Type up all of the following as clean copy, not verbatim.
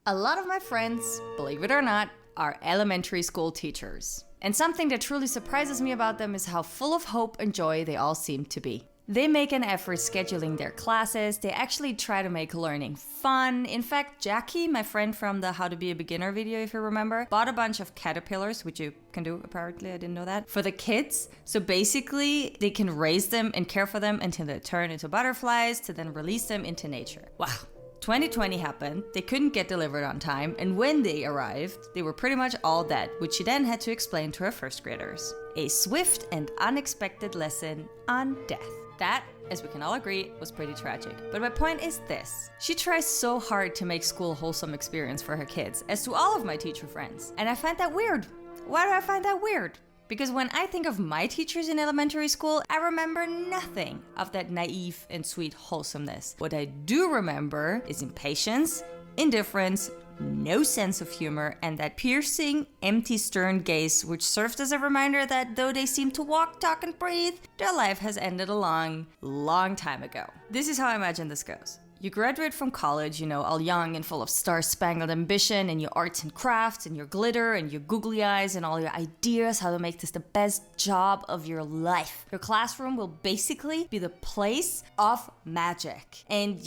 A lot of my friends, believe it or not, are elementary school teachers. And something that truly surprises me about them is how full of hope and joy they all seem to be. They make an effort scheduling their classes, they actually try to make learning fun. In fact, Jackie, my friend from the How to Be a Beginner video, if you remember, bought a bunch of caterpillars, which you can do apparently, I didn't know that, for the kids. So basically, they can raise them and care for them until they turn into butterflies to then release them into nature. Wow. 2020 happened, they couldn't get delivered on time, and when they arrived, they were pretty much all dead, which she then had to explain to her first graders. A swift and unexpected lesson on death. That, as we can all agree, was pretty tragic. But my point is this. She tries so hard to make school a wholesome experience for her kids, as do all of my teacher friends. And I find that weird. Why do I find that weird? Because when I think of my teachers in elementary school, I remember nothing of that naive and sweet wholesomeness. What I do remember is impatience, indifference, no sense of humor, and that piercing, empty, stern gaze which served as a reminder that though they seem to walk, talk, and breathe, their life has ended a long, long time ago. This is how I imagine this goes. You graduate from college, all young and full of star-spangled ambition and your arts and crafts and your glitter and your googly eyes and all your ideas how to make this the best job of your life. Your classroom will basically be the place of magic and,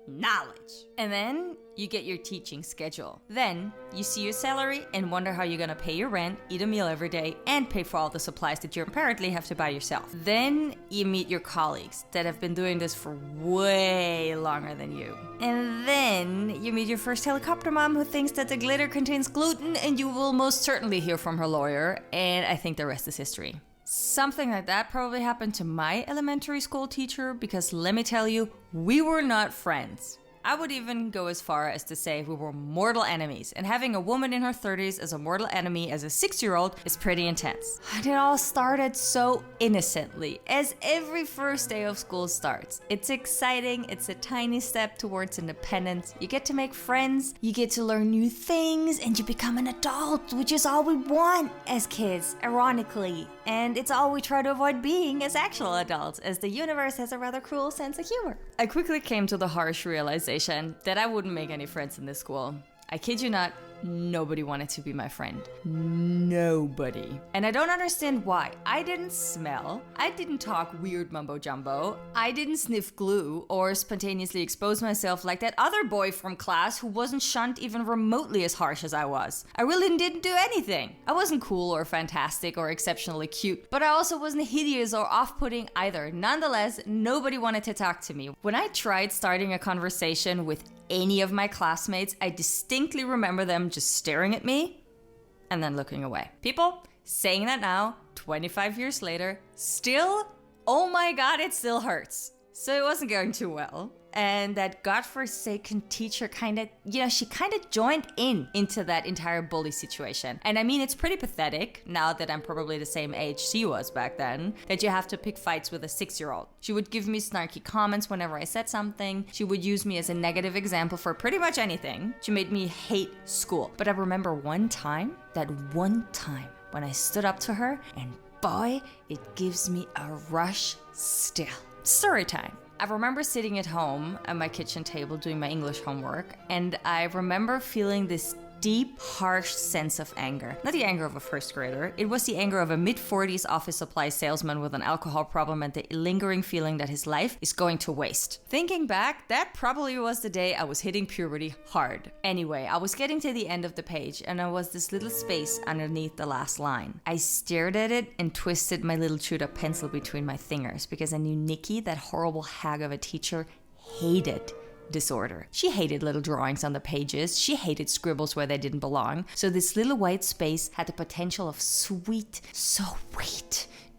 knowledge. And then you get your teaching schedule. Then you see your salary and wonder how you're gonna pay your rent, eat a meal every day, and pay for all the supplies that you apparently have to buy yourself. Then you meet your colleagues that have been doing this for way longer than you. And then you meet your first helicopter mom who thinks that the glitter contains gluten, and you will most certainly hear from her lawyer, and I think the rest is history. Something like that probably happened to my elementary school teacher because let me tell you, we were not friends. I would even go as far as to say we were mortal enemies, and having a woman in her 30s as a mortal enemy as a 6-year-old is pretty intense. And it all started so innocently, as every first day of school starts. It's exciting, it's a tiny step towards independence. You get to make friends, you get to learn new things, and you become an adult, which is all we want as kids, ironically. And it's all we try to avoid being as actual adults, as the universe has a rather cruel sense of humor. I quickly came to the harsh realization that I wouldn't make any friends in this school. I kid you not, nobody wanted to be my friend. Nobody. And I don't understand why. I didn't smell, I didn't talk weird mumbo jumbo, I didn't sniff glue or spontaneously expose myself like that other boy from class who wasn't shunned even remotely as harsh as I was. I really didn't do anything. I wasn't cool or fantastic or exceptionally cute, but I also wasn't hideous or off-putting either. Nonetheless, nobody wanted to talk to me. When I tried starting a conversation with any of my classmates, I distinctly remember them just staring at me and then looking away. People saying that now, 25 years later, still, oh my god, it still hurts. So it wasn't going too well. And that godforsaken teacher she joined into that entire bully situation. And I mean, it's pretty pathetic, now that I'm probably the same age she was back then, that you have to pick fights with a 6-year-old. She would give me snarky comments whenever I said something. She would use me as a negative example for pretty much anything. She made me hate school. But I remember one time when I stood up to her, and boy, it gives me a rush still. Story time. I remember sitting at home at my kitchen table doing my English homework, and I remember feeling this deep, harsh sense of anger. Not the anger of a first grader, it was the anger of a mid-40s office supply salesman with an alcohol problem and the lingering feeling that his life is going to waste. Thinking back, that probably was the day I was hitting puberty hard. Anyway, I was getting to the end of the page and there was this little space underneath the last line. I stared at it and twisted my little chewed up pencil between my fingers because I knew Nikki, that horrible hag of a teacher, hated disorder. She hated little drawings on the pages. She hated scribbles where they didn't belong. So this little white space had the potential of sweet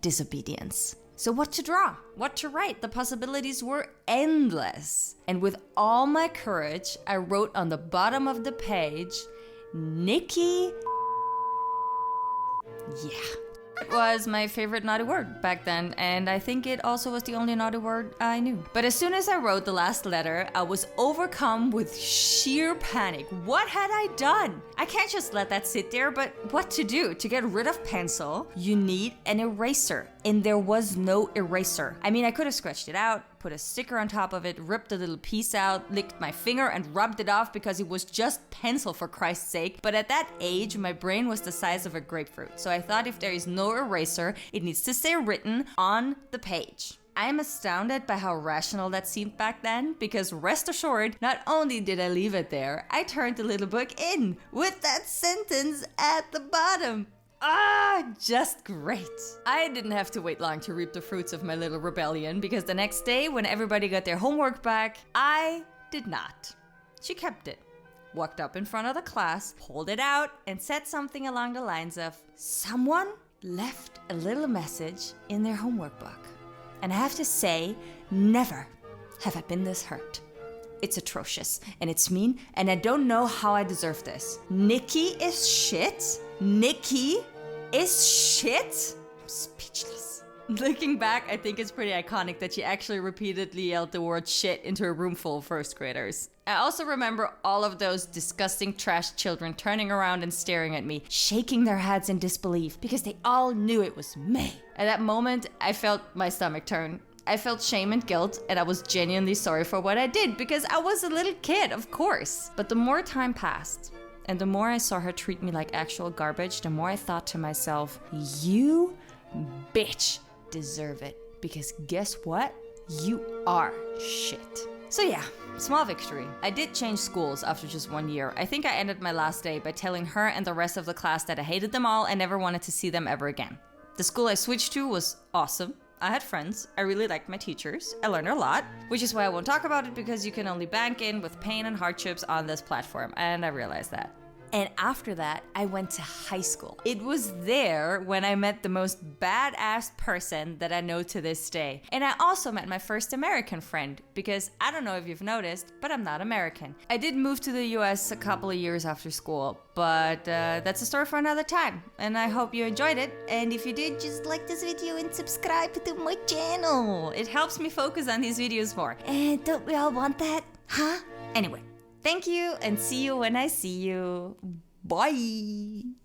disobedience. So what to draw? What to write? The possibilities were endless. And with all my courage, I wrote on the bottom of the page, Nikki. Yeah. It was my favorite naughty word back then, and I think it also was the only naughty word I knew. But as soon as I wrote the last letter, I was overcome with sheer panic. What had I done? I can't just let that sit there, but what to do? To get rid of pencil, you need an eraser, and there was no eraser. I mean, I could have scratched it out, put a sticker on top of it, ripped a little piece out, licked my finger and rubbed it off because it was just pencil for Christ's sake. But at that age, my brain was the size of a grapefruit. So I thought if there is no eraser, it needs to stay written on the page. I am astounded by how rational that seemed back then, because rest assured, not only did I leave it there, I turned the little book in with that sentence at the bottom. Just great. I didn't have to wait long to reap the fruits of my little rebellion, because the next day, when everybody got their homework back, I did not. She kept it, walked up in front of the class, pulled it out, and said something along the lines of, "Someone left a little message in their homework book." And I have to say, never have I been this hurt. It's atrocious, and it's mean, and I don't know how I deserve this. Nikki is shit? Nikki is shit? I'm speechless. Looking back, I think it's pretty iconic that she actually repeatedly yelled the word shit into a room full of first graders. I also remember all of those disgusting trash children turning around and staring at me, shaking their heads in disbelief because they all knew it was me. At that moment, I felt my stomach turn. I felt shame and guilt, and I was genuinely sorry for what I did because I was a little kid, of course. But the more time passed, and the more I saw her treat me like actual garbage, the more I thought to myself, you bitch deserve it. Because guess what? You are shit. So yeah, small victory. I did change schools after just 1 year. I think I ended my last day by telling her and the rest of the class that I hated them all and never wanted to see them ever again. The school I switched to was awesome. I had friends. I really liked my teachers. I learned a lot, which is why I won't talk about it because you can only bank in with pain and hardships on this platform, and I realized that. And after that, I went to high school. It was there when I met the most badass person that I know to this day. And I also met my first American friend, because I don't know if you've noticed, but I'm not American. I did move to the US a couple of years after school, but that's a story for another time. And I hope you enjoyed it. And if you did, just like this video and subscribe to my channel. It helps me focus on these videos more. And don't we all want that? Huh? Anyway. Thank you, and see you when I see you. Bye!